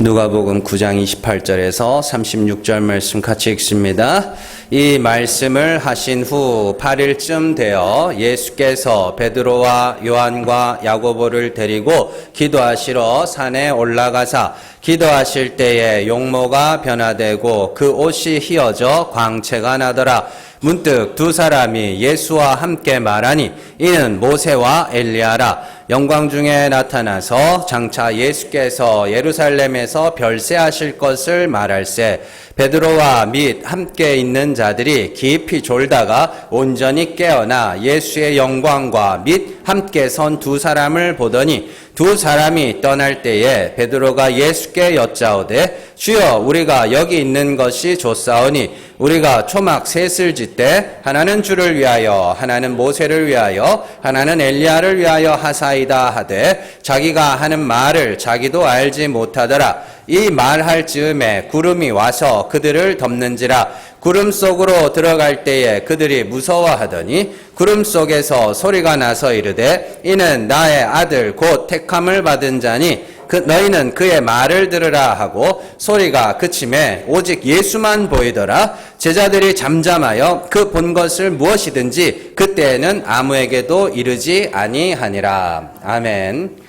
누가복음 9장 28절에서 36절 말씀 같이 읽습니다. 이 말씀을 하신 후 8일쯤 되어 예수께서 베드로와 요한과 야고보를 데리고 기도하시러 산에 올라가사 기도하실 때에 용모가 변화되고 그 옷이 휘어져 광채가 나더라. 문득 두 사람이 예수와 함께 말하니 이는 모세와 엘리야라. 영광 중에 나타나서 장차 예수께서 예루살렘에서 별세하실 것을 말할세. 베드로와 및 함께 있는 자들이 깊이 졸다가 온전히 깨어나 예수의 영광과 및 함께 선 두 사람을 보더니 두 사람이 떠날 때에 베드로가 예수께 여짜오되 주여 우리가 여기 있는 것이 좋사오니 우리가 초막 셋을 짓되 하나는 주를 위하여 하나는 모세를 위하여 하나는 엘리야를 위하여 하사이다 하되 자기가 하는 말을 자기도 알지 못하더라. 이 말할 즈음에 구름이 와서 그들을 덮는지라. 구름 속으로 들어갈 때에 그들이 무서워하더니 구름 속에서 소리가 나서 이르되 이는 나의 아들 곧 택함을 받은 자니 너희는 그의 말을 들으라 하고 소리가 그침에 오직 예수만 보이더라. 제자들이 잠잠하여 그 본 것을 무엇이든지 그때에는 아무에게도 이르지 아니하니라. 아멘.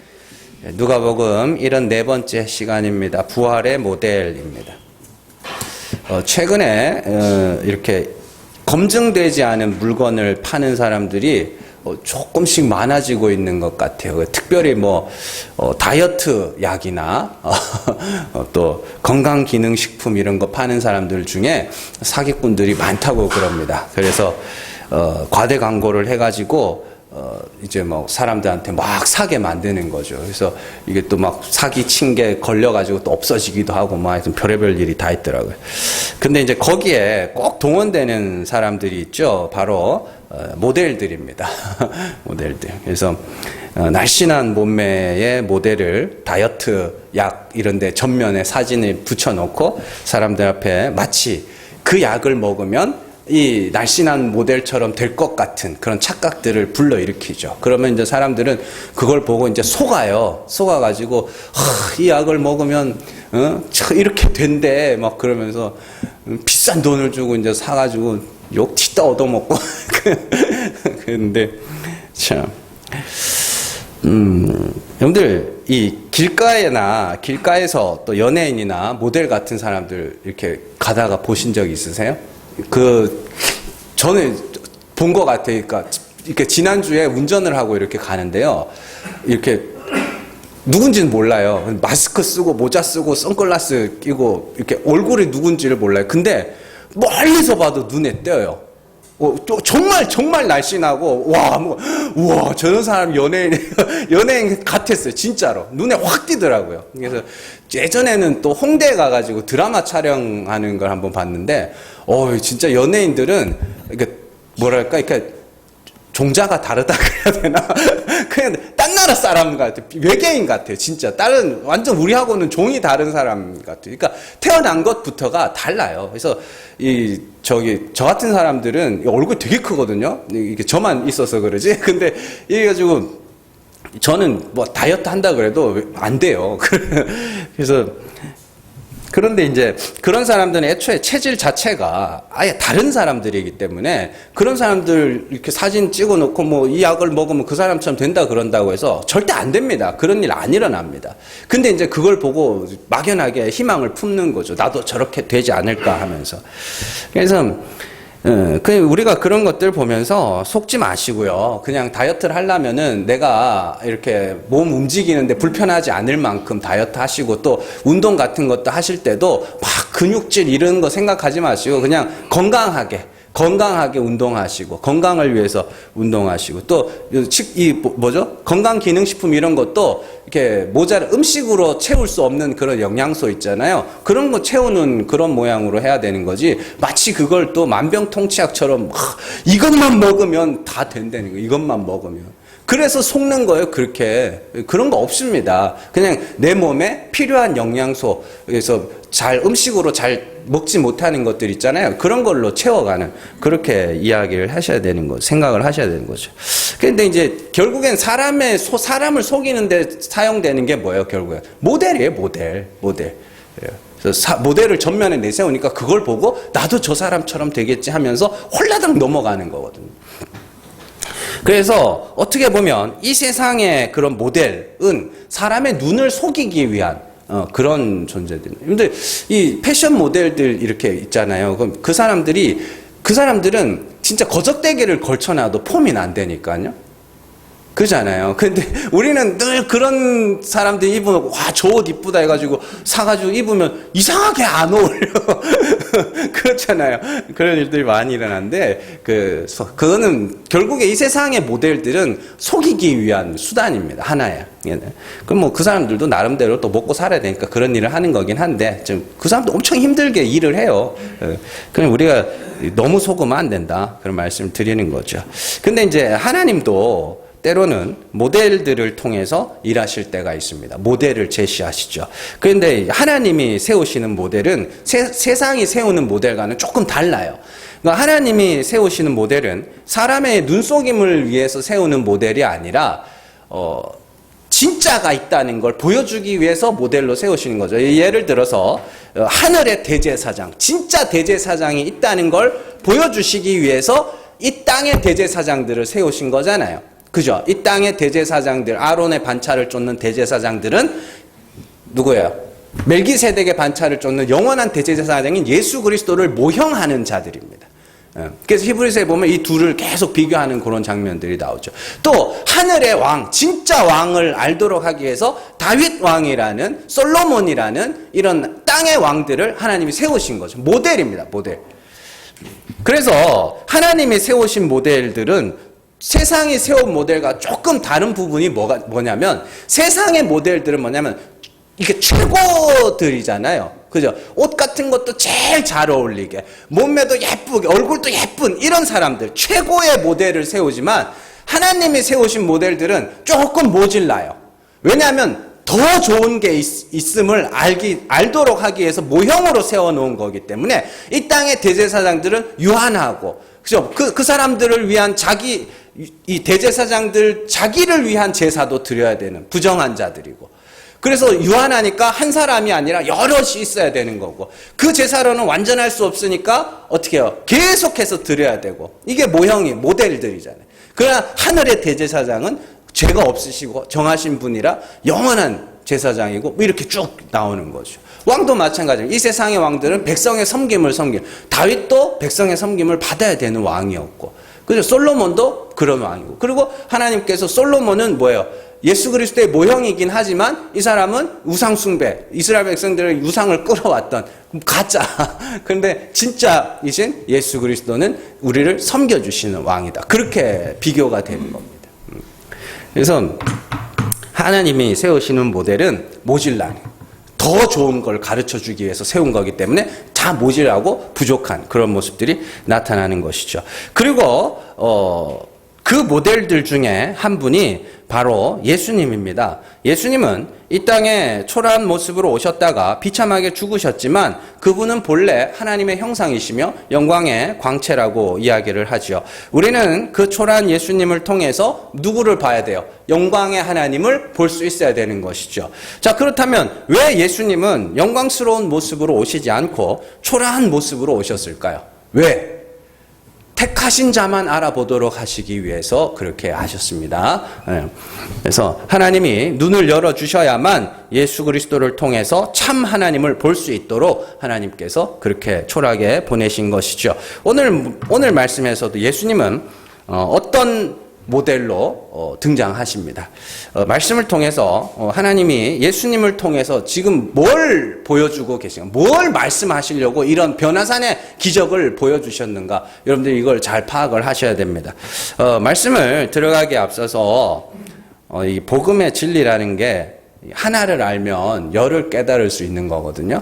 누가복음 74번째 시간입니다. 부활의 모델입니다. 최근에 이렇게 검증되지 않은 물건을 파는 사람들이 조금씩 많아지고 있는 것 같아요. 특별히 다이어트 약이나 또 건강기능식품 이런 거 파는 사람들 중에 사기꾼들이 많다고 그럽니다. 그래서 과대 광고를 해가지고 이제 사람들한테 막 사게 만드는 거죠. 그래서 이게 또 막 사기 친 게 걸려가지고 또 없어지기도 하고 하여튼 별의별 일이 다 있더라고요. 근데 이제 거기에 꼭 동원되는 사람들이 있죠. 바로 모델들입니다. 모델들. 그래서 날씬한 몸매의 모델을 다이어트 약 이런 데 전면에 사진을 붙여놓고 사람들 앞에 마치 그 약을 먹으면 이 날씬한 모델처럼 될 것 같은 그런 착각들을 불러일으키죠. 그러면 이제 사람들은 그걸 보고 이제 속아요. 속아가지고, 이 약을 먹으면, 이렇게 된대. 막 그러면서 비싼 돈을 주고 이제 사가지고 욕 튀다 얻어먹고. 그런데, 참. 여러분들, 이 길가에서 또 연예인이나 모델 같은 사람들 이렇게 가다가 보신 적 있으세요? 저는 본 것 같아요. 그러니까, 이렇게 지난주에 운전을 하고 이렇게 가는데요. 이렇게, 누군지는 몰라요. 마스크 쓰고, 모자 쓰고, 선글라스 끼고, 이렇게 얼굴이 누군지를 몰라요. 근데, 멀리서 봐도 눈에 띄어요. 정말 날씬하고, 우와, 저런 사람 연예인 같았어요. 진짜로. 눈에 확 띄더라고요. 그래서 예전에는 또 홍대에 가가지고 드라마 촬영하는 걸 한번 봤는데, 진짜 연예인들은, 이렇게 종자가 다르다 그래야 되나? 그냥 딴 나라 사람 같아요. 외계인 같아요. 진짜. 완전 우리하고는 종이 다른 사람 같아요. 그러니까 태어난 것부터가 달라요. 그래서 저 같은 사람들은 얼굴 되게 크거든요. 이게 저만 있어서 그러지. 근데 이래가지고 저는 다이어트 한다 그래도 안 돼요. 그래서 그런데 이제 그런 사람들은 애초에 체질 자체가 아예 다른 사람들이기 때문에 그런 사람들 이렇게 사진 찍어 놓고 이 약을 먹으면 그 사람처럼 된다 그런다고 해서 절대 안 됩니다. 그런 일 안 일어납니다. 근데 이제 그걸 보고 막연하게 희망을 품는 거죠. 나도 저렇게 되지 않을까 하면서. 그래서 우리가 그런 것들 보면서 속지 마시고요. 그냥 다이어트를 하려면은 내가 이렇게 몸 움직이는데 불편하지 않을 만큼 다이어트 하시고 또 운동 같은 것도 하실 때도 막 근육질 이런 거 생각하지 마시고 그냥 건강하게 운동하시고 건강을 위해서 운동하시고 또 건강기능식품 이런 것도 이렇게 음식으로 채울 수 없는 그런 영양소 있잖아요. 그런 거 채우는 그런 모양으로 해야 되는 거지. 마치 그걸 또 만병통치약처럼 이것만 먹으면 다 된다는 거. 이것만 먹으면. 그래서 속는 거예요, 그렇게. 그런 거 없습니다. 그냥 내 몸에 필요한 영양소, 그래서 음식으로 잘 먹지 못하는 것들 있잖아요. 그런 걸로 채워가는, 그렇게 이야기를 하셔야 되는 거, 생각을 하셔야 되는 거죠. 근데 이제 결국엔 사람을 속이는데 사용되는 게 뭐예요, 결국엔? 모델이에요, 모델. 그래서 모델을 전면에 내세우니까 그걸 보고 나도 저 사람처럼 되겠지 하면서 홀라당 넘어가는 거거든요. 그래서 어떻게 보면 이 세상의 그런 모델은 사람의 눈을 속이기 위한 그런 존재들입니다. 근데 이 패션 모델들 이렇게 있잖아요. 그럼 그 사람들은 진짜 거적대기를 걸쳐놔도 폼이 안 되니까요. 그잖아요. 근데 우리는 늘 그런 사람들이 입으면, 와, 저 옷 이쁘다 해가지고 사가지고 입으면 이상하게 안 어울려. 그렇잖아요. 그런 일들이 많이 일어나는데, 그거는 결국에 이 세상의 모델들은 속이기 위한 수단입니다. 하나야. 그럼 뭐 그 사람들도 나름대로 또 먹고 살아야 되니까 그런 일을 하는 거긴 한데, 그 사람도 엄청 힘들게 일을 해요. 그럼 우리가 너무 속으면 안 된다. 그런 말씀을 드리는 거죠. 근데 이제 하나님도 때로는 모델들을 통해서 일하실 때가 있습니다. 모델을 제시하시죠. 그런데 하나님이 세우시는 모델은 세상이 세우는 모델과는 조금 달라요. 그러니까 하나님이 세우시는 모델은 사람의 눈속임을 위해서 세우는 모델이 아니라 진짜가 있다는 걸 보여주기 위해서 모델로 세우시는 거죠. 예를 들어서 하늘의 대제사장, 진짜 대제사장이 있다는 걸 보여주시기 위해서 이 땅의 대제사장들을 세우신 거잖아요. 그죠? 이 땅의 대제사장들, 아론의 반차를 쫓는 대제사장들은 누구예요? 멜기세덱의 반차를 쫓는 영원한 대제사장인 예수 그리스도를 모형하는 자들입니다. 그래서 히브리서에 보면 이 둘을 계속 비교하는 그런 장면들이 나오죠. 또 하늘의 왕, 진짜 왕을 알도록 하기 위해서 다윗 왕이라는, 솔로몬이라는 이런 땅의 왕들을 하나님이 세우신 거죠. 모델입니다. 모델. 그래서 하나님이 세우신 모델들은 세상이 세운 모델과 조금 다른 부분이 뭐냐면, 세상의 모델들은 뭐냐면 이게 최고들이잖아요. 그죠? 옷 같은 것도 제일 잘 어울리게, 몸매도 예쁘게, 얼굴도 예쁜 이런 사람들, 최고의 모델을 세우지만 하나님이 세우신 모델들은 조금 모질라요. 왜냐하면 더 좋은 게 있음을 알도록 하기 위해서 모형으로 세워놓은 거기 때문에 이 땅의 대제사장들은 유한하고, 그죠? 그 사람들을 위한 이 대제사장들 자기를 위한 제사도 드려야 되는 부정한 자들이고, 그래서 유한하니까 한 사람이 아니라 여럿이 있어야 되는 거고, 그 제사로는 완전할 수 없으니까 어떻게 해요? 계속해서 드려야 되고, 이게 모델들이잖아요. 그러나 하늘의 대제사장은 죄가 없으시고 정하신 분이라 영원한 제사장이고, 뭐 이렇게 쭉 나오는 거죠. 왕도 마찬가지입니다. 이 세상의 왕들은 백성의 섬김을 다윗도 백성의 섬김을 받아야 되는 왕이었고, 그죠? 솔로몬도 그런 왕이고, 그리고 하나님께서 솔로몬은 뭐예요? 예수 그리스도의 모형이긴 하지만 이 사람은 우상숭배, 이스라엘 백성들의 우상을 끌어왔던 가짜. 그런데 진짜이신 예수 그리스도는 우리를 섬겨주시는 왕이다. 그렇게 비교가 되는 겁니다. 그래서 하나님이 세우시는 모델은 모질라요. 더 좋은 걸 가르쳐주기 위해서 세운 거기 때문에 다 모질하고 부족한 그런 모습들이 나타나는 것이죠. 그리고 그 모델들 중에 한 분이 바로 예수님입니다. 예수님은 이 땅에 초라한 모습으로 오셨다가 비참하게 죽으셨지만 그분은 본래 하나님의 형상이시며 영광의 광채라고 이야기를 하죠. 우리는 그 초라한 예수님을 통해서 누구를 봐야 돼요? 영광의 하나님을 볼 수 있어야 되는 것이죠. 자, 그렇다면 왜 예수님은 영광스러운 모습으로 오시지 않고 초라한 모습으로 오셨을까요? 왜? 택하신 자만 알아보도록 하시기 위해서 그렇게 하셨습니다. 그래서 하나님이 눈을 열어주셔야만 예수 그리스도를 통해서 참 하나님을 볼 수 있도록 하나님께서 그렇게 초라하게 보내신 것이죠. 오늘 말씀에서도 예수님은 어떤 모델로 등장하십니다. 말씀을 통해서 하나님이 예수님을 통해서 지금 뭘 보여주고 계신가, 뭘 말씀하시려고 이런 변화산의 기적을 보여주셨는가, 여러분들이 이걸 잘 파악을 하셔야 됩니다. 말씀을 들어가기에 앞서서 이 복음의 진리라는 게 하나를 알면 열을 깨달을 수 있는 거거든요.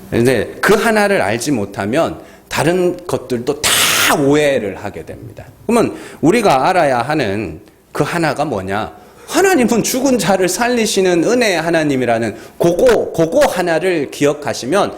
그런데 그 하나를 알지 못하면 다른 것들도 다 오해를 하게 됩니다. 그러면 우리가 알아야 하는 그 하나가 뭐냐? 하나님은 죽은 자를 살리시는 은혜의 하나님이라는 그거 하나를 기억하시면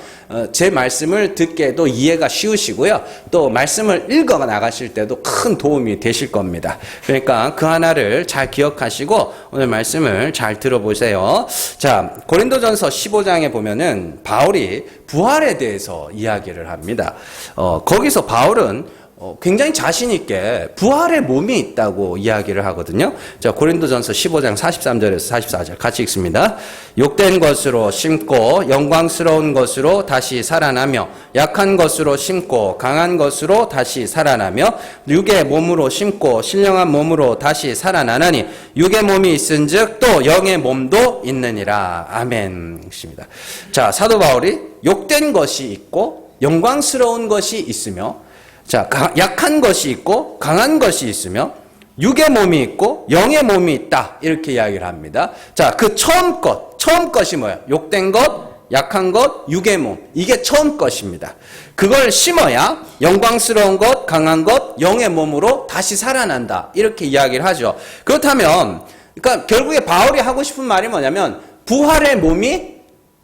제 말씀을 듣기에도 이해가 쉬우시고요. 또 말씀을 읽어 나가실 때도 큰 도움이 되실 겁니다. 그러니까 그 하나를 잘 기억하시고 오늘 말씀을 잘 들어보세요. 자, 고린도전서 15장에 보면은 바울이 부활에 대해서 이야기를 합니다. 거기서 바울은 굉장히 자신 있게 부활의 몸이 있다고 이야기를 하거든요. 자, 고린도전서 15장 43절에서 44절 같이 읽습니다. 욕된 것으로 심고 영광스러운 것으로 다시 살아나며 약한 것으로 심고 강한 것으로 다시 살아나며 육의 몸으로 심고 신령한 몸으로 다시 살아나나니 육의 몸이 있은즉 또 영의 몸도 있느니라. 아멘. 입니다. 자, 사도 바울이 욕된 것이 있고 영광스러운 것이 있으며 자, 약한 것이 있고 강한 것이 있으며 육의 몸이 있고 영의 몸이 있다. 이렇게 이야기를 합니다. 자, 그 처음 것이 뭐예요? 욕된 것, 약한 것, 육의 몸. 이게 처음 것입니다. 그걸 심어야 영광스러운 것, 강한 것, 영의 몸으로 다시 살아난다. 이렇게 이야기를 하죠. 그렇다면 그러니까 결국에 바울이 하고 싶은 말이 뭐냐면 부활의 몸이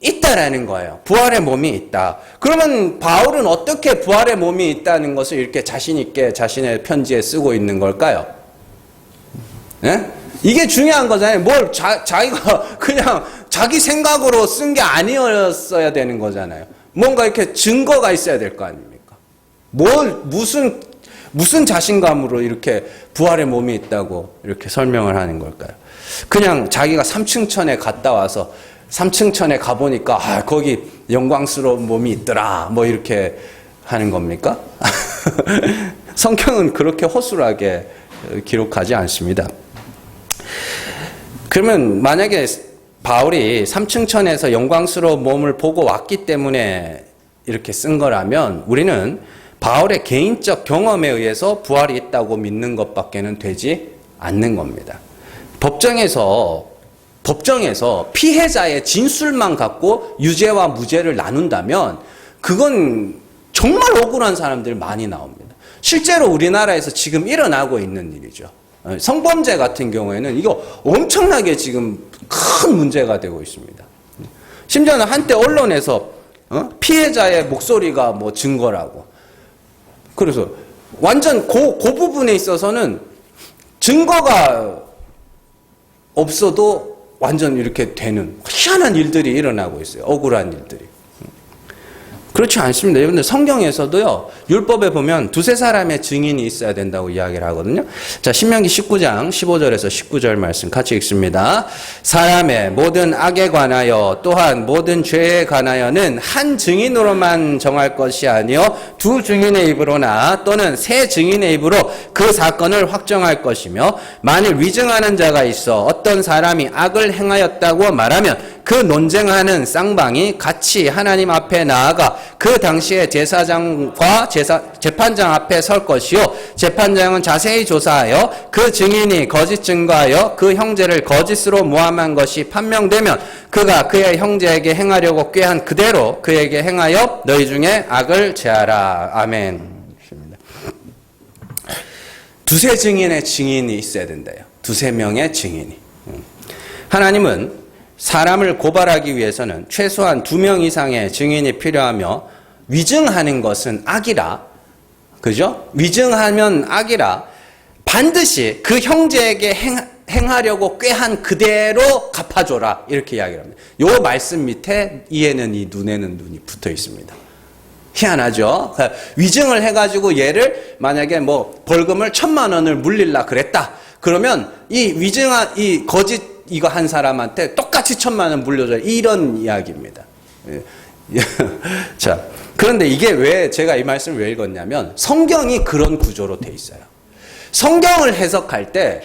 있다라는 거예요. 부활의 몸이 있다. 그러면 바울은 어떻게 부활의 몸이 있다는 것을 이렇게 자신 있게 자신의 편지에 쓰고 있는 걸까요? 네? 이게 중요한 거잖아요. 뭘 자기가 그냥 자기 생각으로 쓴 게 아니었어야 되는 거잖아요. 뭔가 이렇게 증거가 있어야 될 거 아닙니까? 무슨 자신감으로 이렇게 부활의 몸이 있다고 이렇게 설명을 하는 걸까요? 그냥 자기가 삼층천에 갔다 와서 3층 천에 가보니까 거기 영광스러운 몸이 있더라 뭐 이렇게 하는 겁니까? 성경은 그렇게 허술하게 기록하지 않습니다. 그러면 만약에 바울이 3층 천에서 영광스러운 몸을 보고 왔기 때문에 이렇게 쓴 거라면 우리는 바울의 개인적 경험에 의해서 부활이 있다고 믿는 것밖에는 되지 않는 겁니다. 법정에서 피해자의 진술만 갖고 유죄와 무죄를 나눈다면 그건 정말 억울한 사람들이 많이 나옵니다. 실제로 우리나라에서 지금 일어나고 있는 일이죠. 성범죄 같은 경우에는 이거 엄청나게 지금 큰 문제가 되고 있습니다. 심지어는 한때 언론에서 피해자의 목소리가 뭐 증거라고. 그래서 완전 그 부분에 있어서는 증거가 없어도 완전 이렇게 되는 희한한 일들이 일어나고 있어요. 억울한 일들이. 그렇지 않습니다. 여러분들 성경에서도요. 율법에 보면 두세 사람의 증인이 있어야 된다고 이야기를 하거든요. 자, 신명기 19장 15절에서 19절 말씀 같이 읽습니다. 사람의 모든 악에 관하여 또한 모든 죄에 관하여는 한 증인으로만 정할 것이 아니요 두 증인의 입으로나 또는 세 증인의 입으로 그 사건을 확정할 것이며 만일 위증하는 자가 있어 어떤 사람이 악을 행하였다고 말하면 그 논쟁하는 쌍방이 같이 하나님 앞에 나아가 그 당시에 제사장과 재판장 앞에 설 것이요 재판장은 자세히 조사하여 그 증인이 거짓 증거하여 그 형제를 거짓으로 모함한 것이 판명되면 그가 그의 형제에게 행하려고 꾀한 그대로 그에게 행하여 너희 중에 악을 제하라. 아멘. 두세 증인의 증인이 있어야 된대요. 두세 명의 증인이. 하나님은 사람을 고발하기 위해서는 최소한 2명 이상의 증인이 필요하며 위증하는 것은 악이라, 그죠? 위증하면 악이라 반드시 그 형제에게 행하려고 꾀한 그대로 갚아줘라 이렇게 이야기를 합니다. 요 말씀 밑에 이에는 이 눈에는 눈이 붙어 있습니다. 희한하죠? 위증을 해가지고 얘를 만약에 뭐 벌금을 1,000만 원을 물릴라 그랬다. 그러면 이 거짓 이거 한 사람한테 똑같이 1,000만 원 물려줘요. 이런 이야기입니다. 자, 그런데 이게 왜 제가 이 말씀을 왜 읽었냐면 성경이 그런 구조로 돼 있어요. 성경을 해석할 때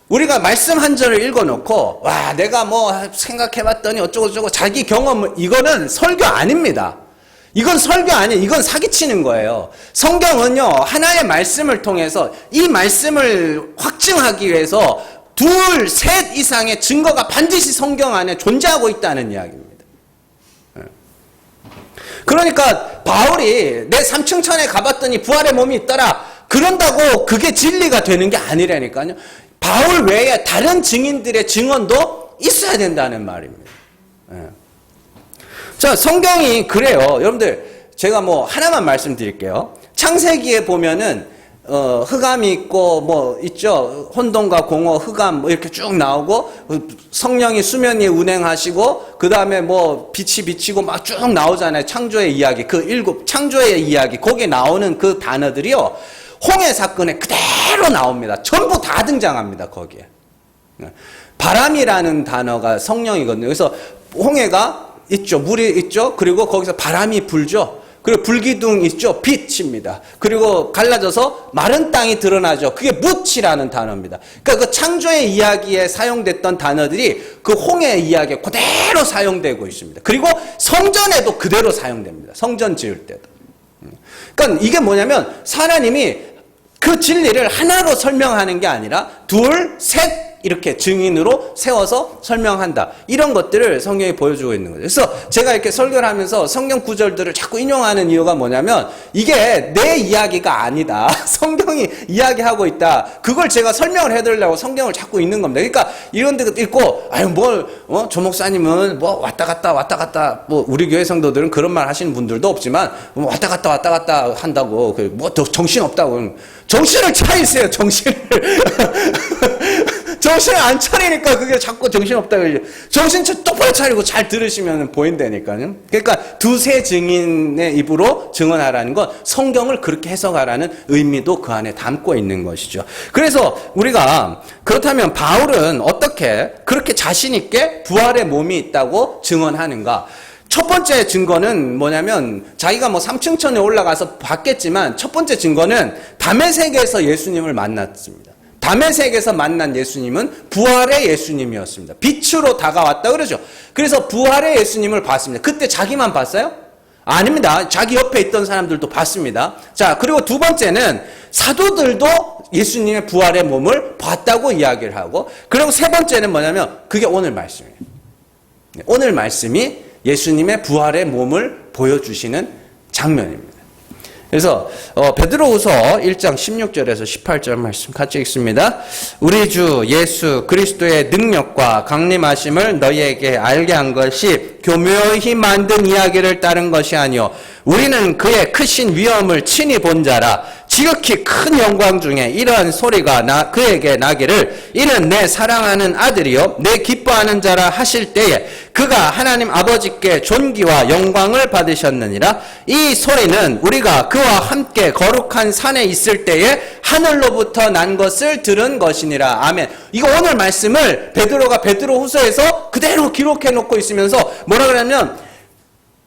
우리가 말씀 한 절을 읽어놓고 와 내가 뭐 생각해봤더니 어쩌고저쩌고 자기 경험을 이거는 설교 아닙니다. 이건 설교 아니에요. 이건 사기치는 거예요. 성경은요 하나의 말씀을 통해서 이 말씀을 확증하기 위해서 둘, 셋 이상의 증거가 반드시 성경 안에 존재하고 있다는 이야기입니다. 그러니까 바울이 내 3층 천에 가봤더니 부활의 몸이 있더라. 그런다고 그게 진리가 되는 게 아니라니까요. 바울 외에 다른 증인들의 증언도 있어야 된다는 말입니다. 예. 자, 성경이 그래요. 여러분들, 제가 뭐 하나만 말씀드릴게요. 창세기에 보면은 흑암이 있고 뭐 있죠. 혼돈과 공허, 흑암 뭐 이렇게 쭉 나오고 성령이 수면 위에 운행하시고 그 다음에 뭐 빛이 비치고 막 쭉 나오잖아요. 창조의 이야기, 그 7 창조의 이야기 거기에 나오는 그 단어들이요. 홍해 사건에 그대로 나옵니다. 전부 다 등장합니다. 거기에. 바람이라는 단어가 성령이거든요. 그래서 홍해가 있죠. 물이 있죠. 그리고 거기서 바람이 불죠. 그리고 불기둥 있죠. 빛입니다. 그리고 갈라져서 마른 땅이 드러나죠. 그게 묻이라는 단어입니다. 그러니까 그 창조의 이야기에 사용됐던 단어들이 그 홍해의 이야기에 그대로 사용되고 있습니다. 그리고 성전에도 그대로 사용됩니다. 성전 지을 때도. 그러니까 이게 뭐냐면 하나님이 그 진리를 하나로 설명하는 게 아니라 둘, 셋 이렇게 증인으로 세워서 설명한다. 이런 것들을 성경이 보여주고 있는 거죠. 그래서 제가 이렇게 설교를 하면서 성경 구절들을 자꾸 인용하는 이유가 뭐냐면 이게 내 이야기가 아니다. 성경이 이야기하고 있다. 그걸 제가 설명을 해드리려고 성경을 자꾸 읽는 겁니다. 그러니까 이런 데 읽고 아유 조 목사님은 뭐 왔다 갔다 뭐 우리 교회 성도들은 그런 말 하시는 분들도 없지만 뭐 왔다 갔다 한다고 뭐 정신 없다고. 정신을 차리세요. 정신을 안 차리니까 그게 자꾸 정신없다 그러죠. 정신 똑바로 차리고 잘 들으시면 보인다니까요. 그러니까 두세 증인의 입으로 증언하라는 건 성경을 그렇게 해석하라는 의미도 그 안에 담고 있는 것이죠. 그래서 우리가 그렇다면 바울은 어떻게 그렇게 자신 있게 부활의 몸이 있다고 증언하는가? 첫 번째 증거는 뭐냐면 자기가 뭐 3층 천에 올라가서 봤겠지만 첫 번째 증거는 다메섹에서 예수님을 만났습니다. 다메섹에서 만난 예수님은 부활의 예수님이었습니다. 빛으로 다가왔다 그러죠. 그래서 부활의 예수님을 봤습니다. 그때 자기만 봤어요? 아닙니다. 자기 옆에 있던 사람들도 봤습니다. 자, 그리고 두 번째는 사도들도 예수님의 부활의 몸을 봤다고 이야기를 하고, 그리고 세 번째는 뭐냐면 그게 오늘 말씀이에요. 오늘 말씀이 예수님의 부활의 몸을 보여주시는 장면입니다. 그래서 베드로후서 1장 16절에서 18절 말씀 같이 읽습니다. 우리 주 예수 그리스도의 능력과 강림하심을 너희에게 알게 한 것이 교묘히 만든 이야기를 따른 것이 아니요 우리는 그의 크신 위엄을 친히 본 자라. 지극히 큰 영광 중에 이러한 소리가 그에게 나기를 이는 내 사랑하는 아들이요 내 기뻐하는 자라 하실 때에 그가 하나님 아버지께 존귀와 영광을 받으셨느니라. 이 소리는 우리가 그와 함께 거룩한 산에 있을 때에 하늘로부터 난 것을 들은 것이니라. 아멘. 이거 오늘 말씀을 베드로가 베드로후서에서 그대로 기록해 놓고 있으면서 뭐라 그러냐면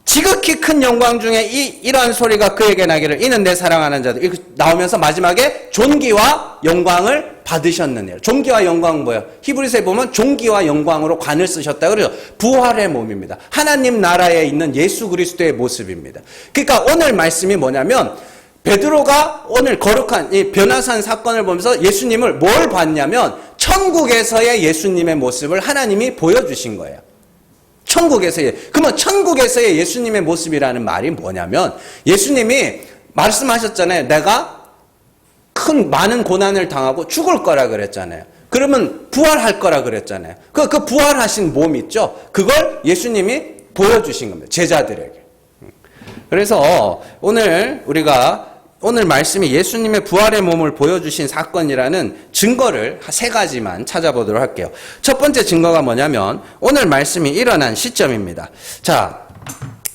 지극히 큰 영광 중에 이러한 소리가 그에게 나기를 이는 내 사랑하는 자들. 이렇게 나오면서 마지막에 존귀와 영광을 받으셨느니라. 존귀와 영광은 뭐예요? 히브리서에 보면 존귀와 영광으로 관을 쓰셨다 그래요. 부활의 몸입니다. 하나님 나라에 있는 예수 그리스도의 모습입니다. 그러니까 오늘 말씀이 뭐냐면 베드로가 오늘 거룩한 이 변화산 사건을 보면서 예수님을 뭘 봤냐면 천국에서의 예수님의 모습을 하나님이 보여주신 거예요. 천국에서의. 그러면 천국에서의 예수님의 모습이라는 말이 뭐냐면 예수님이 말씀하셨잖아요. 내가 많은 고난을 당하고 죽을 거라 그랬잖아요. 그러면 부활할 거라 그랬잖아요. 그 부활하신 몸 있죠? 그걸 예수님이 보여주신 겁니다. 제자들에게. 그래서 오늘 말씀이 예수님의 부활의 몸을 보여주신 사건이라는 증거를 세 가지만 찾아보도록 할게요. 첫 번째 증거가 뭐냐면 오늘 말씀이 일어난 시점입니다. 자,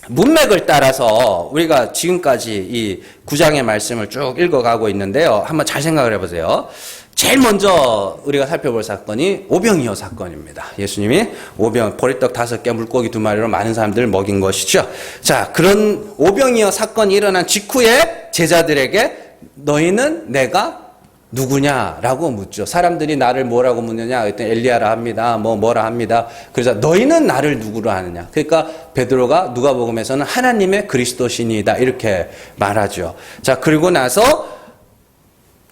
문맥을 따라서 우리가 지금까지 이 9장의 말씀을 쭉 읽어가고 있는데요. 한번 잘 생각을 해보세요. 제일 먼저 우리가 살펴볼 사건이 오병이어 사건입니다. 예수님이 보리떡 5개, 물고기 2마리로 많은 사람들을 먹인 것이죠. 자, 그런 오병이어 사건이 일어난 직후에 제자들에게 너희는 내가 누구냐라고 묻죠. 사람들이 나를 뭐라고 묻느냐? 그랬더니 엘리야라 합니다. 뭐라 합니다. 그래서 너희는 나를 누구로 하느냐? 그러니까 베드로가 누가복음에서는 하나님의 그리스도시니이다 이렇게 말하죠. 자, 그리고 나서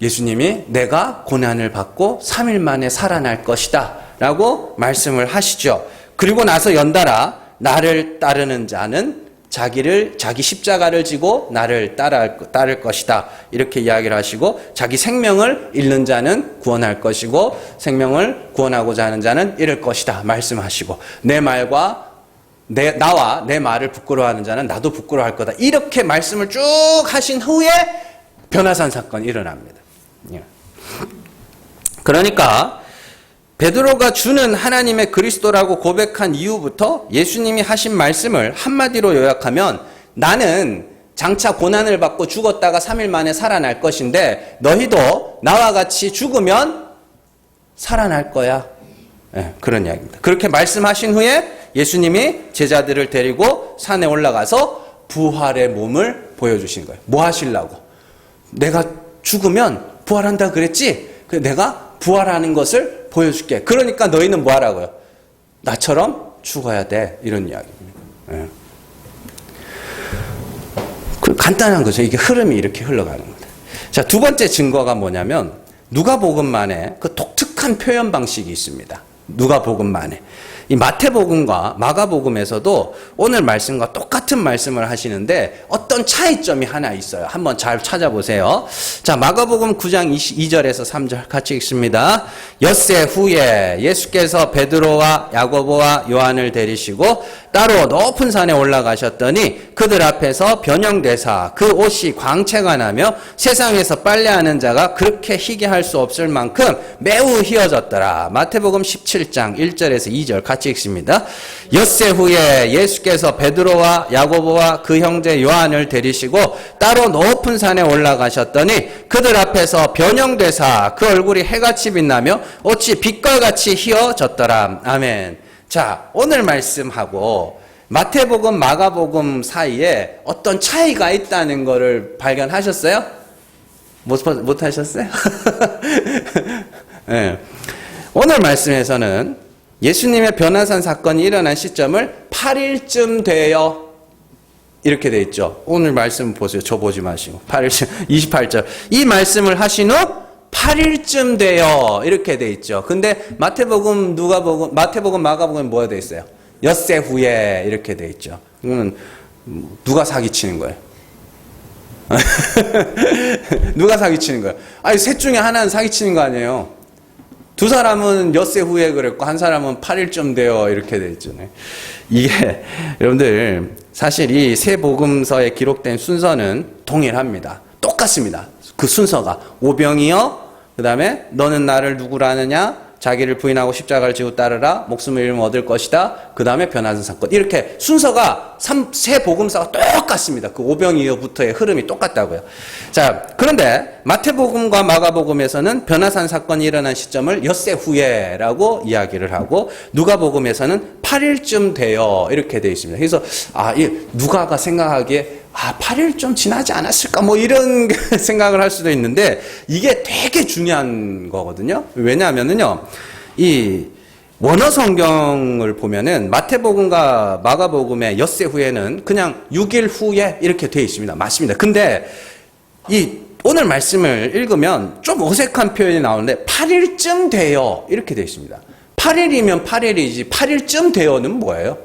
예수님이 내가 고난을 받고 3일 만에 살아날 것이다 라고 말씀을 하시죠. 그리고 나서 연달아 나를 따르는 자는 자기 십자가를 지고 나를 따를 것이다. 이렇게 이야기를 하시고 자기 생명을 잃는 자는 구원할 것이고 생명을 구원하고자 하는 자는 잃을 것이다. 말씀하시고 내 말과 나와 내 말을 부끄러워하는 자는 나도 부끄러워할 거다. 이렇게 말씀을 쭉 하신 후에 변화산 사건이 일어납니다. 그러니까 베드로가 주는 하나님의 그리스도라고 고백한 이후부터 예수님이 하신 말씀을 한마디로 요약하면 나는 장차 고난을 받고 죽었다가 3일 만에 살아날 것인데 너희도 나와 같이 죽으면 살아날 거야. 네, 그런 이야기입니다. 그렇게 말씀하신 후에 예수님이 제자들을 데리고 산에 올라가서 부활의 몸을 보여주신 거예요. 뭐 하시려고? 내가 죽으면 부활한다 그랬지? 내가 부활하는 것을 보여줄게. 그러니까 너희는 뭐 하라고요? 나처럼 죽어야 돼. 이런 이야기입니다. 네. 간단한 거죠. 이게 흐름이 이렇게 흘러가는 겁니다. 자, 두 번째 증거가 뭐냐면 누가복음만의 그 독특한 표현 방식이 있습니다. 누가복음만의. 이 마태복음과 마가복음에서도 오늘 말씀과 똑같은 말씀을 하시는데 어떤 차이점이 하나 있어요. 한번 잘 찾아보세요. 자, 마가복음 9장 2절에서 3절 같이 읽습니다. 엿새 후에 예수께서 베드로와 야고보와 요한을 데리시고 따로 높은 산에 올라가셨더니 그들 앞에서 변형되사 그 옷이 광채가 나며 세상에서 빨래하는 자가 그렇게 희게 할 수 없을 만큼 매우 희어졌더라. 마태복음 17장 1절에서 2절 같이 읽습니다. 엿새 후에 예수께서 베드로와 야고보와 그 형제 요한을 데리시고 따로 높은 산에 올라가셨더니 그들 앞에서 변형되사 그 얼굴이 해같이 빛나며 옷이 빛과 같이 희어졌더라. 아멘. 자, 오늘 말씀하고 마태복음, 마가복음 사이에 어떤 차이가 있다는 것을 발견하셨어요? 못 하셨어요? 네. 오늘 말씀에서는 예수님의 변화산 사건이 일어난 시점을 8일쯤 되어 이렇게 돼 있죠. 오늘 말씀 보세요. 저 보지 마시고 8일쯤 28절 이 말씀을 하신 후 8일쯤 돼요. 이렇게 돼 있죠. 근데 마태복음, 누가복음, 마태복음, 마가복음은 뭐가 돼 있어요? 엿새 후에 이렇게 돼 있죠. 이거는 누가 사기치는 거예요? 누가 사기치는 거예요? 아니, 셋 중에 하나는 사기치는 거 아니에요? 두 사람은 엿새 후에 그랬고 한 사람은 8일쯤 돼요. 이렇게 돼 있잖아요. 이게 여러분들 사실 이 세 복음서에 기록된 순서는 동일합니다. 똑같습니다. 그 순서가 오병이어, 그 다음에 너는 나를 누구라 하느냐, 자기를 부인하고 십자가를 지고 따르라, 목숨을 잃으면 얻을 것이다, 그 다음에 변화산 사건. 이렇게 순서가 세 복음서가 똑같습니다. 그 오병이어부터의 흐름이 똑같다고요. 자, 그런데 마태복음과 마가복음에서는 변화산 사건이 일어난 시점을 엿새 후에라고 이야기를 하고 누가복음에서는 8일쯤 돼요. 이렇게 되어 있습니다. 그래서 이 누가가 생각하기에 8일 좀 지나지 않았을까? 뭐 이런 생각을 할 수도 있는데 이게 되게 중요한 거거든요. 왜냐하면은요, 이 원어 성경을 보면은 마태복음과 마가복음의 엿새 후에는 그냥 6일 후에 이렇게 되어 있습니다. 맞습니다. 근데 이 오늘 말씀을 읽으면 좀 어색한 표현이 나오는데 8일쯤 돼요. 이렇게 되어 있습니다. 8일이면 8일이지 8일쯤 돼요는 뭐예요?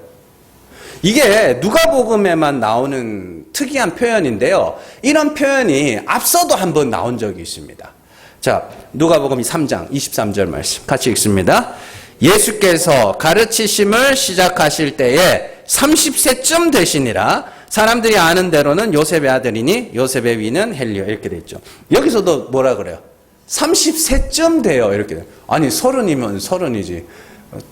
이게 누가복음에만 나오는 특이한 표현인데요. 이런 표현이 앞서도 한번 나온 적이 있습니다. 자, 누가복음 3장 23절 말씀 같이 읽습니다. 예수께서 가르치심을 시작하실 때에 30세쯤 되시니라. 사람들이 아는 대로는 요셉의 아들이니 요셉의 위는 헬리오. 이렇게 돼 있죠. 여기서도 뭐라 그래요? 30세쯤 돼요. 이렇게 돼요. 아니 30이면 30이지.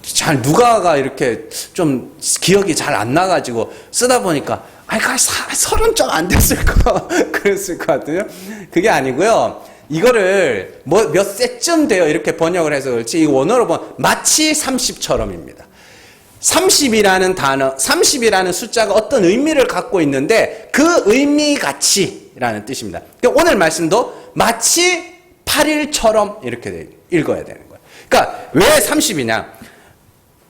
잘 누가가 이렇게 좀 기억이 잘 안 나가지고 쓰다 보니까 30 좀 안 됐을 거 그랬을 것 같아요. 그게 아니고요. 이거를 몇 세쯤 돼요 이렇게 번역을 해서 그렇지 이 원어로 보면 마치 30처럼입니다. 30이라는 단어, 30이라는 숫자가 어떤 의미를 갖고 있는데 그 의미 같이라는 뜻입니다. 그러니까 오늘 말씀도 마치 8일처럼 이렇게 읽어야 되는 거예요. 그러니까 왜 30이냐?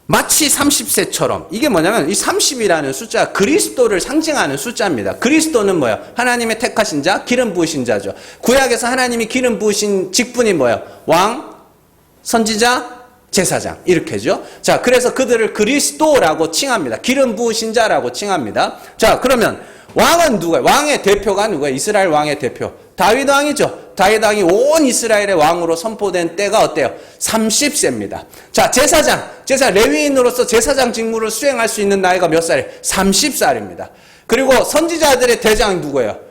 마치 30세처럼. 이게 뭐냐면 이 30이라는 숫자 그리스도를 상징하는 숫자입니다. 그리스도는 뭐예요? 하나님의 택하신 자, 기름 부으신 자죠. 구약에서 하나님이 기름 부으신 직분이 뭐예요? 왕, 선지자, 제사장 이렇게죠. 자, 그래서 그들을 그리스도라고 칭합니다. 기름 부으신 자라고 칭합니다. 자, 그러면 왕은 누구예요? 왕의 대표가 누구예요? 이스라엘 왕의 대표 다윗 왕이죠. 다윗 왕이 온 이스라엘의 왕으로 선포된 때가 어때요? 30세입니다. 자, 제사 레위인으로서 제사장 직무를 수행할 수 있는 나이가 몇 살이에요? 30살입니다. 그리고 선지자들의 대장이 누구예요?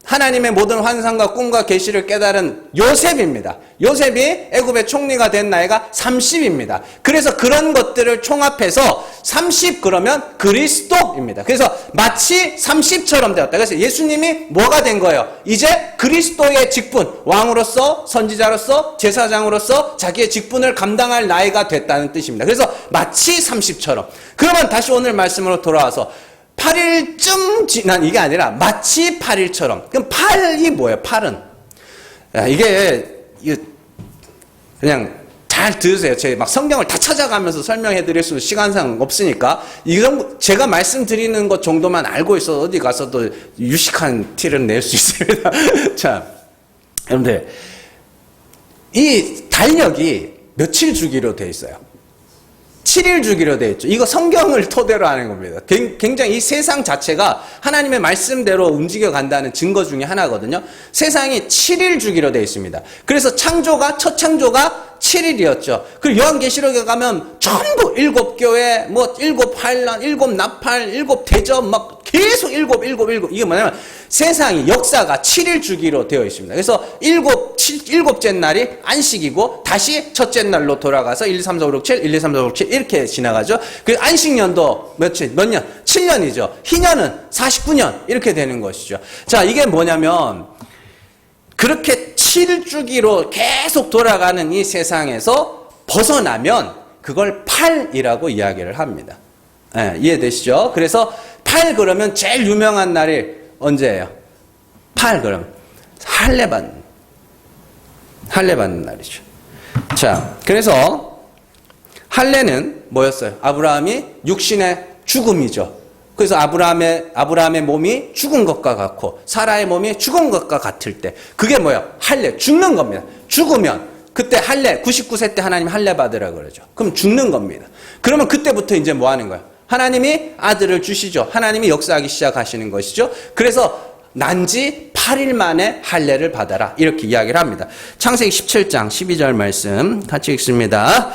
하나님의 모든 환상과 꿈과 계시를 깨달은 요셉입니다. 요셉이 애굽의 총리가 된 나이가 30입니다. 그래서 그런 것들을 총합해서 30 그러면 그리스도입니다. 그래서 마치 30처럼 되었다. 그래서 예수님이 뭐가 된 거예요? 이제 그리스도의 직분, 왕으로서 선지자로서 제사장으로서 자기의 직분을 감당할 나이가 됐다는 뜻입니다. 그래서 마치 30처럼. 그러면 다시 오늘 말씀으로 돌아와서 8일쯤 지난 이게 아니라 마치 8일처럼. 그럼 8이 뭐예요? 8은. 이게 그냥 잘 들으세요. 제가 막 성경을 다 찾아가면서 설명해 드릴 수 시간상 없으니까 이런 제가 말씀드리는 것 정도만 알고 있어도 어디 가서도 유식한 티를 낼 수 있습니다. 자, 여러분들 이 달력이 며칠 주기로 돼 있어요? 7일 주기로 되어 있죠. 이거 성경을 토대로 하는 겁니다. 굉장히 이 세상 자체가 하나님의 말씀대로 움직여 간다는 증거 중에 하나거든요. 세상이 7일 주기로 되어 있습니다. 그래서 첫 창조가 7일이었죠. 그리고 요한계시록에 가면 전부 7교회, 7환란, 7나팔, 7대접, 막 계속 7. 이게 뭐냐면 세상이 역사가 7일 주기로 되어 있습니다. 그래서 일곱째 날이 안식이고 다시 첫째 날로 돌아가서 1, 2, 3, 4, 5, 6, 7, 1, 2, 3, 4, 5, 6, 7 이렇게 지나가죠. 그 안식년도 몇 년? 7년이죠. 희년은 49년 이렇게 되는 것이죠. 자, 이게 뭐냐면 그렇게 7주기로 계속 돌아가는 이 세상에서 벗어나면 그걸 8이라고 이야기를 합니다. 네, 이해되시죠? 그래서 8 그러면 제일 유명한 날이 언제예요? 8 그러면 할례 받는 날이죠. 자, 그래서 할례는 뭐였어요? 아브라함이 육신의 죽음이죠. 그래서 아브라함의 몸이 죽은 것과 같고 사라의 몸이 죽은 것과 같을 때 그게 뭐예요? 할례, 죽는 겁니다. 죽으면 그때 할례, 99세 때 하나님 할례 받으라 그러죠. 그럼 죽는 겁니다. 그러면 그때부터 이제 뭐 하는 거예요? 하나님이 아들을 주시죠. 하나님이 역사하기 시작하시는 것이죠. 그래서 난지 8일 만에 할례를 받아라 이렇게 이야기를 합니다. 창세기 17장 12절 말씀 같이 읽습니다.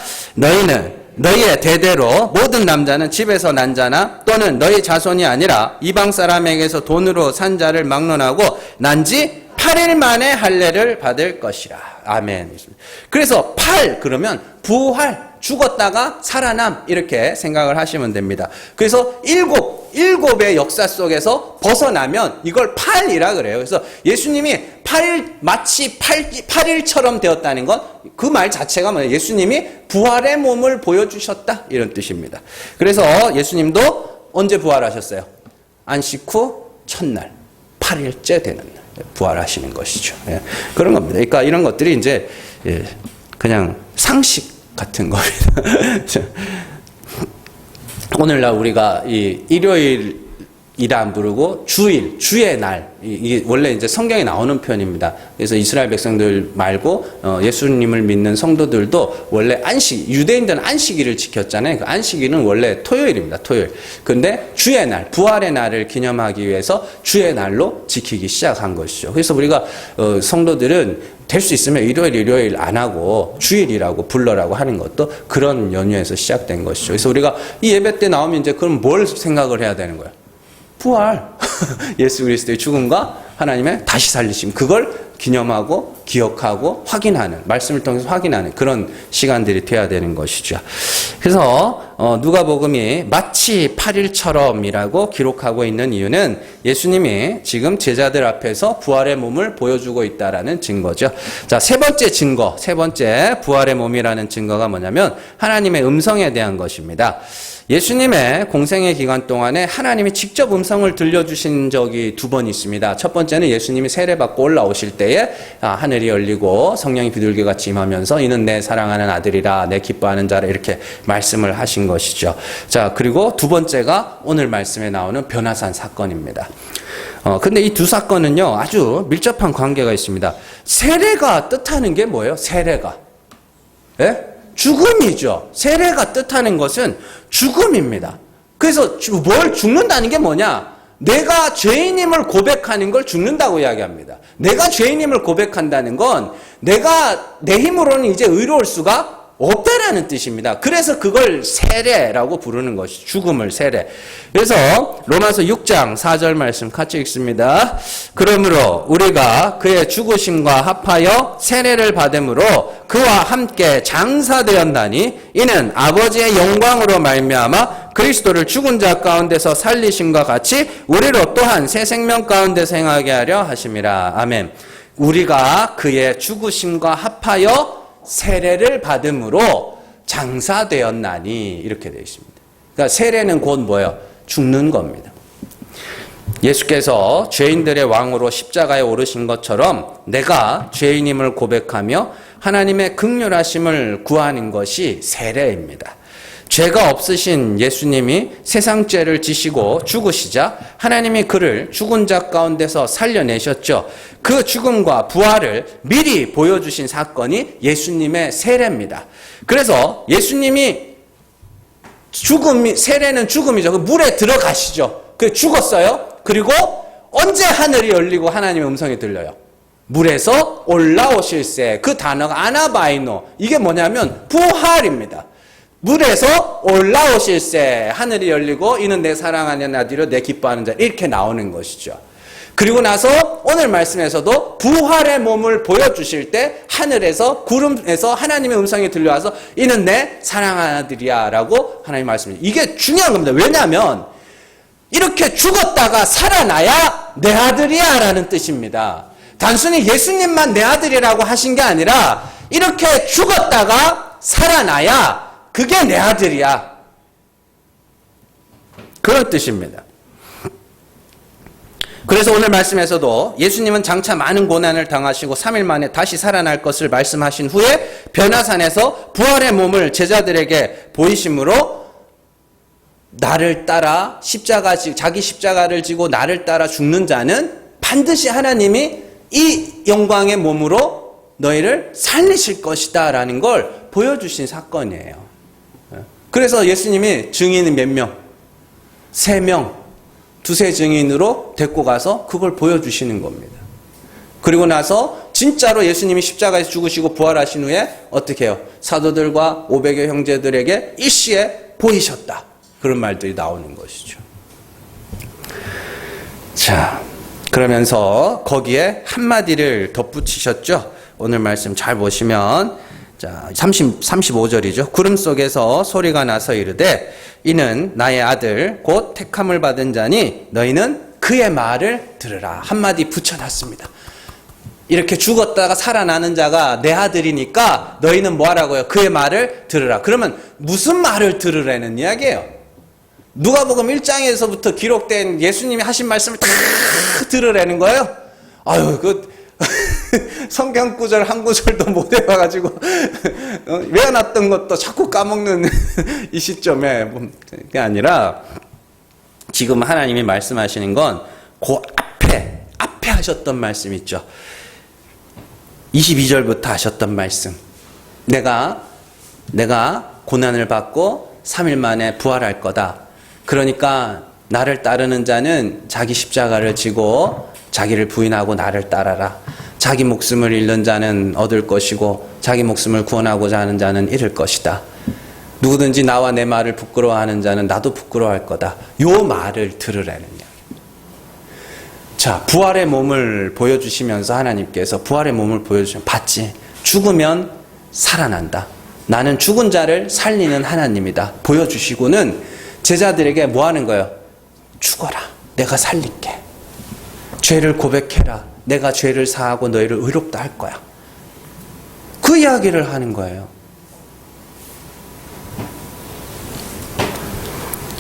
너희의 대대로 모든 남자는 집에서 난 자나 또는 너희 자손이 아니라 이방 사람에게서 돈으로 산 자를 막론하고 난지 8일 만에 할례를 받을 것이라. 아멘. 그래서 8 그러면 부활, 죽었다가 살아남 이렇게 생각을 하시면 됩니다. 그래서 일곱의 역사 속에서 벗어나면 이걸 8이라 그래요. 그래서 예수님이 마치 8일처럼 되었다는 건 그 말 자체가 뭐예요? 예수님이 부활의 몸을 보여주셨다 이런 뜻입니다. 그래서 예수님도 언제 부활하셨어요? 안식 후 첫날 8일째 되는 날 부활하시는 것이죠. 예, 그런 겁니다. 그러니까 이런 것들이 이제 그냥 상식 같은 겁니다. 오늘날 우리가 이 일요일이라 안 부르고 주의 날, 이게 원래 이제 성경에 나오는 표현입니다. 그래서 이스라엘 백성들 말고 예수님을 믿는 성도들도 원래 유대인들은 안식일을 지켰잖아요. 그 안식일은 원래 토요일입니다. 토요일. 근데 주의 날, 부활의 날을 기념하기 위해서 주의 날로 지키기 시작한 것이죠. 그래서 우리가 성도들은 될 수 있으면 일요일 안 하고 주일이라고 불러라고 하는 것도 그런 연유에서 시작된 것이죠. 그래서 우리가 이 예배 때 나오면 이제 그럼 뭘 생각을 해야 되는 거예요? 부활. 예수 그리스도의 죽음과 하나님의 다시 살리심. 그걸 기념하고 기억하고 확인하는, 말씀을 통해서 확인하는 그런 시간들이 돼야 되는 것이죠. 그래서 누가복음이 마치 8일처럼이라고 기록하고 있는 이유는 예수님이 지금 제자들 앞에서 부활의 몸을 보여주고 있다라는 증거죠. 자, 세 번째 부활의 몸이라는 증거가 뭐냐면 하나님의 음성에 대한 것입니다. 예수님의 공생의 기간 동안에 하나님이 직접 음성을 들려주신 적이 2번 있습니다. 첫 번째는 예수님이 세례받고 올라오실 때에 하늘이 열리고 성령이 비둘기같이 임하면서 이는 내 사랑하는 아들이라 내 기뻐하는 자라 이렇게 말씀을 하신 것이죠. 자, 그리고 두 번째가 오늘 말씀에 나오는 변화산 사건입니다. 근데 이 두 사건은요 아주 밀접한 관계가 있습니다. 세례가 뜻하는 게 뭐예요? 세례가. 예? 죽음이죠. 세례가 뜻하는 것은 죽음입니다. 그래서 뭘 죽는다는 게 뭐냐? 내가 죄인임을 고백하는 걸 죽는다고 이야기합니다. 내가 죄인임을 고백한다는 건 내가 내 힘으로는 이제 의로울 수가 없다라는 뜻입니다. 그래서 그걸 세례라고 부르는 것이 죽음을 세례. 그래서 로마서 6장 4절 말씀 같이 읽습니다. 그러므로 우리가 그의 죽으심과 합하여 세례를 받음으로 그와 함께 장사되었나니 이는 아버지의 영광으로 말미암아 그리스도를 죽은 자 가운데서 살리심과 같이 우리로 또한 새 생명 가운데서 행하게 하려 하심이라. 아멘. 우리가 그의 죽으심과 합하여 세례를 받음으로 장사되었나니 이렇게 되어 있습니다. 그러니까 세례는 곧 뭐예요? 죽는 겁니다. 예수께서 죄인들의 왕으로 십자가에 오르신 것처럼 내가 죄인임을 고백하며 하나님의 긍휼하심을 구하는 것이 세례입니다. 죄가 없으신 예수님이 세상 죄를 지시고 죽으시자 하나님이 그를 죽은 자 가운데서 살려내셨죠. 그 죽음과 부활을 미리 보여주신 사건이 예수님의 세례입니다. 그래서 예수님이 세례는 죽음이죠. 그 물에 들어가시죠. 그 죽었어요. 그리고 언제 하늘이 열리고 하나님의 음성이 들려요? 물에서 올라오실세. 그 단어가 아나바이노. 이게 뭐냐면 부활입니다. 물에서 올라오실세. 하늘이 열리고 이는 내 사랑하는 아들이요 내 기뻐하는 자. 이렇게 나오는 것이죠. 그리고 나서 오늘 말씀에서도 부활의 몸을 보여주실 때 하늘에서 구름에서 하나님의 음성이 들려와서 이는 내 사랑하는 아들이야 라고 하나님 말씀해요. 이게 중요한 겁니다. 왜냐하면 이렇게 죽었다가 살아나야 내 아들이야 라는 뜻입니다. 단순히 예수님만 내 아들이라고 하신 게 아니라 이렇게 죽었다가 살아나야 그게 내 아들이야. 그런 뜻입니다. 그래서 오늘 말씀에서도 예수님은 장차 많은 고난을 당하시고 3일 만에 다시 살아날 것을 말씀하신 후에 변화산에서 부활의 몸을 제자들에게 보이심으로 나를 따라 자기 십자가를 지고 나를 따라 죽는 자는 반드시 하나님이 이 영광의 몸으로 너희를 살리실 것이다 라는 걸 보여주신 사건이에요. 그래서 예수님이 증인이 몇 명? 3명, 두세 증인으로 데리고 가서 그걸 보여주시는 겁니다. 그리고 나서 진짜로 예수님이 십자가에서 죽으시고 부활하신 후에 어떻게 해요? 사도들과 500여 형제들에게 일시에 보이셨다. 그런 말들이 나오는 것이죠. 자, 그러면서 거기에 한마디를 덧붙이셨죠. 오늘 말씀 잘 보시면 자, 35절이죠. 구름 속에서 소리가 나서 이르되 이는 나의 아들 곧 택함을 받은 자니 너희는 그의 말을 들으라. 한마디 붙여놨습니다. 이렇게 죽었다가 살아나는 자가 내 아들이니까 너희는 뭐 하라고요? 그의 말을 들으라. 그러면 무슨 말을 들으라는 이야기예요? 누가복음 1장에서부터 기록된 예수님이 하신 말씀을 다 들으라는 거예요? 아유, 성경 구절 한 구절도 못 외워가지고 외워놨던 것도 자꾸 까먹는 이 시점에 그게 아니라 지금 하나님이 말씀하시는 건 그 앞에 하셨던 말씀 있죠. 22절부터 하셨던 말씀. 내가 고난을 받고 3일 만에 부활할 거다. 그러니까 나를 따르는 자는 자기 십자가를 지고 자기를 부인하고 나를 따라라. 자기 목숨을 잃는 자는 얻을 것이고 자기 목숨을 구원하고자 하는 자는 잃을 것이다. 누구든지 나와 내 말을 부끄러워하는 자는 나도 부끄러워할 거다. 요 말을 들으라는 이야기. 자, 부활의 몸을 보여주시면서 하나님께서 부활의 몸을 보여주시면 봤지. 죽으면 살아난다. 나는 죽은 자를 살리는 하나님이다. 보여주시고는 제자들에게 뭐 하는 거예요? 죽어라. 내가 살릴게. 죄를 고백해라. 내가 죄를 사하고 너희를 의롭다 할 거야. 그 이야기를 하는 거예요.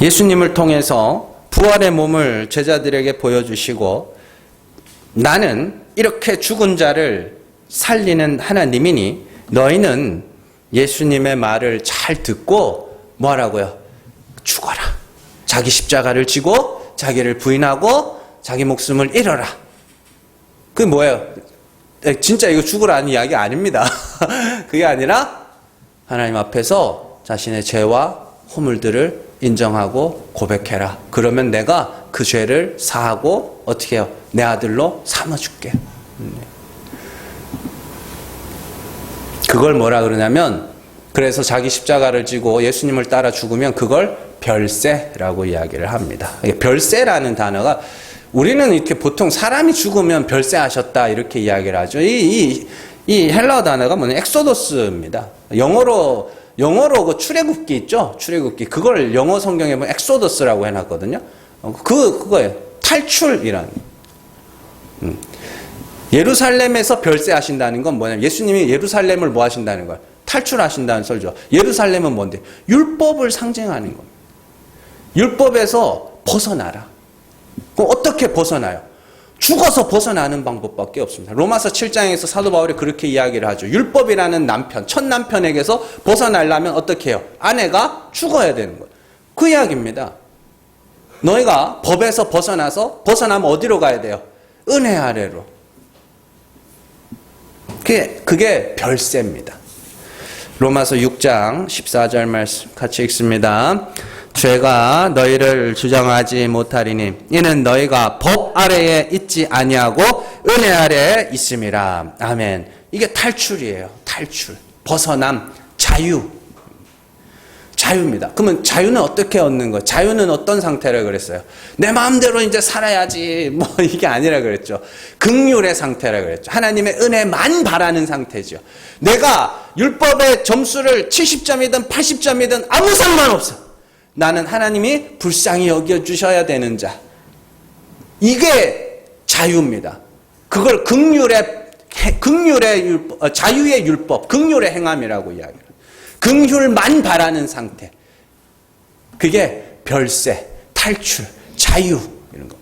예수님을 통해서 부활의 몸을 제자들에게 보여주시고 나는 이렇게 죽은 자를 살리는 하나님이니 너희는 예수님의 말을 잘 듣고 뭐 하라고요? 죽어라. 자기 십자가를 지고 자기를 부인하고 자기 목숨을 잃어라. 그게 뭐예요? 진짜 이거 죽으라는 이야기 아닙니다. 그게 아니라 하나님 앞에서 자신의 죄와 허물들을 인정하고 고백해라. 그러면 내가 그 죄를 사하고 어떻게 해요? 내 아들로 삼아줄게. 그걸 뭐라 그러냐면, 그래서 자기 십자가를 지고 예수님을 따라 죽으면 그걸 별세라고 이야기를 합니다. 별세라는 단어가, 우리는 이렇게 보통 사람이 죽으면 별세하셨다 이렇게 이야기를 하죠. 이 헬라어 단어가 뭐냐? 엑소더스입니다. 영어로 그 출애굽기 있죠? 출애굽기. 그걸 영어 성경에 보면 엑소더스라고 해놨거든요. 그거예요. 탈출이라는. 예루살렘에서 별세하신다는 건 뭐냐면, 예수님이 예루살렘을 뭐 하신다는 거예요? 탈출하신다는 소리죠. 예루살렘은 뭔데? 율법을 상징하는 겁니다. 율법에서 벗어나라. 그럼 어떻게 벗어나요? 죽어서 벗어나는 방법밖에 없습니다. 로마서 7장에서 사도 바울이 그렇게 이야기를 하죠. 율법이라는 남편, 첫 남편에게서 벗어나려면 어떻게 해요? 아내가 죽어야 되는 거예요. 그 이야기입니다. 너희가 법에서 벗어나면 어디로 가야 돼요? 은혜 아래로. 그게 별세입니다. 로마서 6장 14절 말씀 같이 읽습니다. 죄가 너희를 주장하지 못하리니 이는 너희가 법 아래에 있지 아니하고 은혜 아래에 있음이라. 아멘. 이게 탈출이에요. 탈출. 벗어남. 자유입니다. 그러면 자유는 어떻게 얻는 거예요? 자유는 어떤 상태라 그랬어요? 내 마음대로 이제 살아야지 뭐 이게 아니라 그랬죠. 긍휼의 상태라 그랬죠. 하나님의 은혜만 바라는 상태죠. 내가 율법의 점수를 70점이든 80점이든 아무 상관없어. 나는 하나님이 불쌍히 여겨주셔야 되는 자. 이게 자유입니다. 그걸 자유의 율법, 긍휼의 행함이라고 이야기해요. 긍휼만 바라는 상태. 그게 별세, 탈출, 자유 이런 거.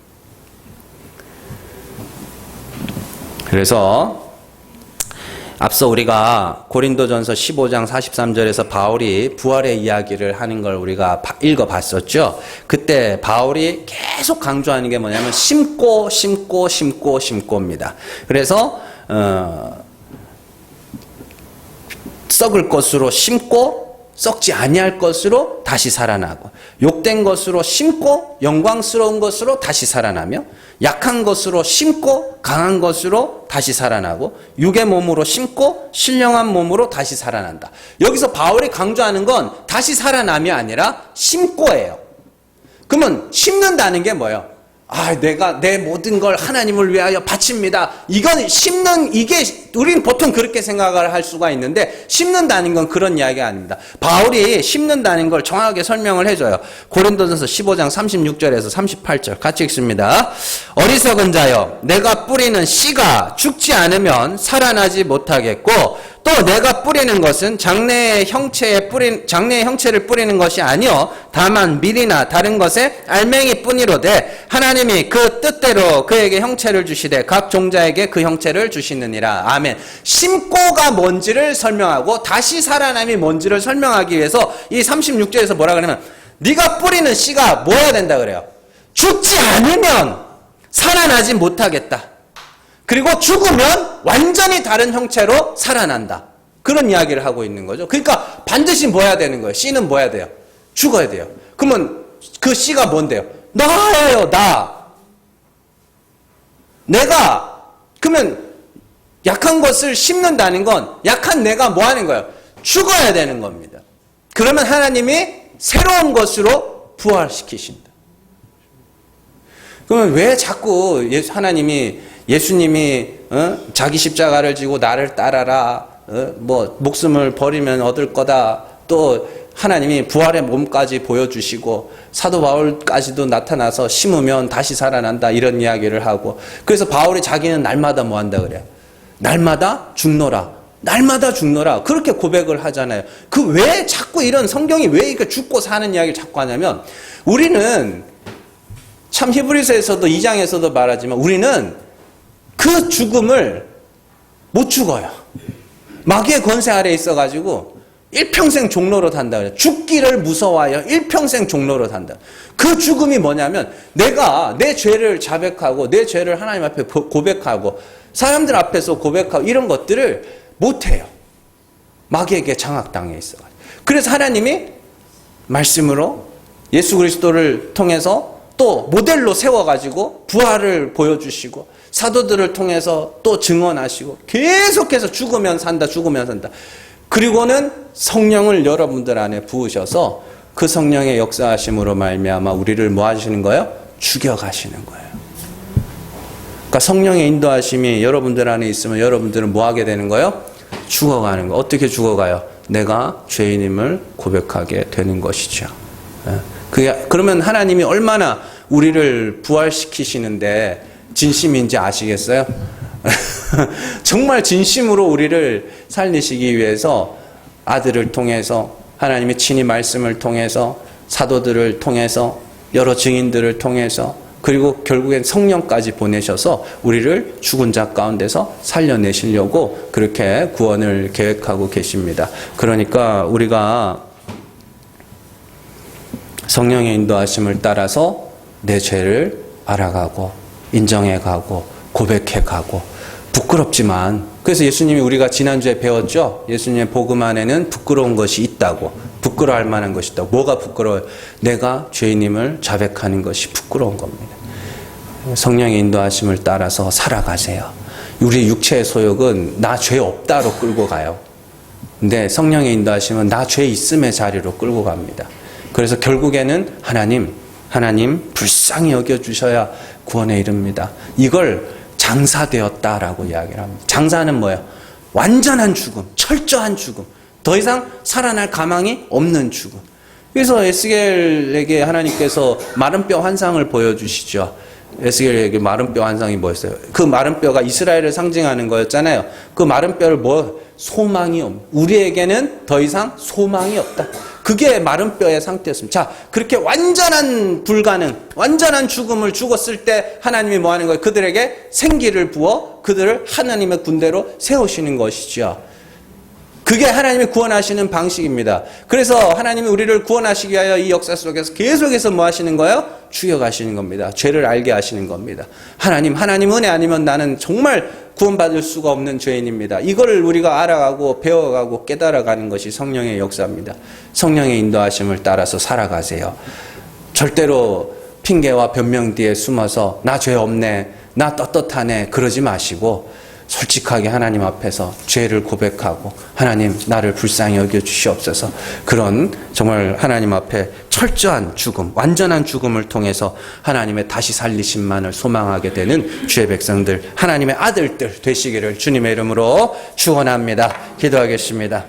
그래서 앞서 우리가 고린도전서 15장 43절에서 바울이 부활의 이야기를 하는 걸 우리가 읽어봤었죠. 그때 바울이 계속 강조하는 게 뭐냐면 심고입니다. 그래서 썩을 것으로 심고 썩지 아니할 것으로 다시 살아나고, 욕된 것으로 심고 영광스러운 것으로 다시 살아나며, 약한 것으로 심고 강한 것으로 다시 살아나고, 육의 몸으로 심고 신령한 몸으로 다시 살아난다. 여기서 바울이 강조하는 건 다시 살아남이 아니라 심고예요. 그러면 심는다는 게 뭐예요? 내가 내 모든 걸 하나님을 위하여 바칩니다. 이건 이게 우리는 보통 그렇게 생각을 할 수가 있는데, 심는다는 건 그런 이야기가 아닙니다. 바울이 심는다는 걸 정확하게 설명을 해줘요. 고린도전서 15장 36절에서 38절 같이 읽습니다. 어리석은 자여, 내가 뿌리는 씨가 죽지 않으면 살아나지 못하겠고, 또 내가 뿌리는 것은 장래의 형체를 뿌리는 것이 아니요 다만 밀이나 다른 것에 알맹이 뿐이로되, 하나님이 그 뜻대로 그에게 형체를 주시되 각 종자에게 그 형체를 주시느니라. 아멘. 심고가 뭔지를 설명하고 다시 살아남이 뭔지를 설명하기 위해서 이 36절에서 뭐라 그러냐면, 네가 뿌리는 씨가 뭐 해야 된다 그래요? 죽지 않으면 살아나지 못하겠다. 그리고 죽으면 완전히 다른 형체로 살아난다. 그런 이야기를 하고 있는 거죠. 그러니까 반드시 뭐 해야 되는 거예요? 씨는 뭐 해야 돼요? 죽어야 돼요. 그러면 그 씨가 뭔데요? 나예요, 나. 내가. 그러면 약한 것을 심는다는 건 약한 내가 뭐 하는 거예요? 죽어야 되는 겁니다. 그러면 하나님이 새로운 것으로 부활시키신다. 그러면 왜 자꾸 예수님이 자기 십자가를 지고 나를 따라라, 목숨을 버리면 얻을 거다, 또 하나님이 부활의 몸까지 보여주시고 사도 바울까지도 나타나서 심으면 다시 살아난다 이런 이야기를 하고, 그래서 바울이 자기는 날마다 뭐 한다 그래요? 날마다 죽노라. 날마다 죽노라. 그렇게 고백을 하잖아요. 왜 자꾸 이런 성경이 왜 이렇게 죽고 사는 이야기를 자꾸 하냐면, 우리는 참 히브리서에서도 2장에서도 말하지만 우리는 그 죽음을 못 죽어요. 마귀의 권세 아래에 있어가지고 일평생 종로로 산다 그래요. 죽기를 무서워하여 일평생 종로로 산다. 그 죽음이 뭐냐면, 내가 내 죄를 자백하고 내 죄를 하나님 앞에 고백하고 사람들 앞에서 고백하고 이런 것들을 못해요. 마귀에게 장악당해 있어. 그래서 하나님이 말씀으로 예수 그리스도를 통해서 또 모델로 세워가지고 부활을 보여주시고 사도들을 통해서 또 증언하시고 계속해서 죽으면 산다, 죽으면 산다. 그리고는 성령을 여러분들 안에 부으셔서 그 성령의 역사하심으로 말미암아 우리를 뭐 하시는 거예요? 죽여가시는 거예요. 그러니까 성령의 인도하심이 여러분들 안에 있으면 여러분들은 뭐 하게 되는 거예요? 죽어가는 거. 어떻게 죽어가요? 내가 죄인임을 고백하게 되는 것이죠. 그러면 하나님이 얼마나 우리를 부활시키시는데 진심인지 아시겠어요? 정말 진심으로 우리를 살리시기 위해서 아들을 통해서 하나님의 친히 말씀을 통해서 사도들을 통해서 여러 증인들을 통해서 그리고 결국엔 성령까지 보내셔서 우리를 죽은 자 가운데서 살려내시려고 그렇게 구원을 계획하고 계십니다. 그러니까 우리가 성령의 인도하심을 따라서 내 죄를 알아가고 인정해가고 고백해가고 부끄럽지만 그래서 예수님이 우리가 지난주에 배웠죠. 예수님의 복음 안에는 부끄러운 것이 있다고. 부끄러워할 만한 것이 있다고. 뭐가 부끄러워요? 내가 죄인임을 자백하는 것이 부끄러운 겁니다. 성령의 인도하심을 따라서 살아가세요. 우리 육체의 소욕은 나 죄 없다로 끌고 가요. 근데 성령의 인도하심은 나 죄 있음의 자리로 끌고 갑니다. 그래서 결국에는 하나님 불쌍히 여겨주셔야 구원에 이릅니다. 이걸 장사되었다라고 이야기를 합니다. 장사는 뭐예요? 완전한 죽음, 철저한 죽음. 더 이상 살아날 가망이 없는 죽음. 그래서 에스겔에게 하나님께서 마른 뼈 환상을 보여주시죠. 에스겔에게 마른 뼈 환상이 뭐였어요? 그 마른 뼈가 이스라엘을 상징하는 거였잖아요. 그 마른 뼈를 소망이 우리에게는 더 이상 소망이 없다. 그게 마른 뼈의 상태였습니다. 자, 그렇게 완전한 불가능, 완전한 죽음을 죽었을 때 하나님이 뭐 하는 거예요? 그들에게 생기를 부어 그들을 하나님의 군대로 세우시는 것이죠. 그게 하나님이 구원하시는 방식입니다. 그래서 하나님이 우리를 구원하시기 위하여 이 역사 속에서 계속해서 뭐 하시는 거예요? 죽여가시는 겁니다. 죄를 알게 하시는 겁니다. 하나님 은혜 아니면 나는 정말 구원받을 수가 없는 죄인입니다. 이걸 우리가 알아가고 배워가고 깨달아가는 것이 성령의 역사입니다. 성령의 인도하심을 따라서 살아가세요. 절대로 핑계와 변명 뒤에 숨어서 나 죄 없네, 나 떳떳하네 그러지 마시고 솔직하게 하나님 앞에서 죄를 고백하고 하나님 나를 불쌍히 여겨주시옵소서. 그런 정말 하나님 앞에 철저한 죽음, 완전한 죽음을 통해서 하나님의 다시 살리심만을 소망하게 되는 주의 백성들, 하나님의 아들들 되시기를 주님의 이름으로 축원합니다. 기도하겠습니다.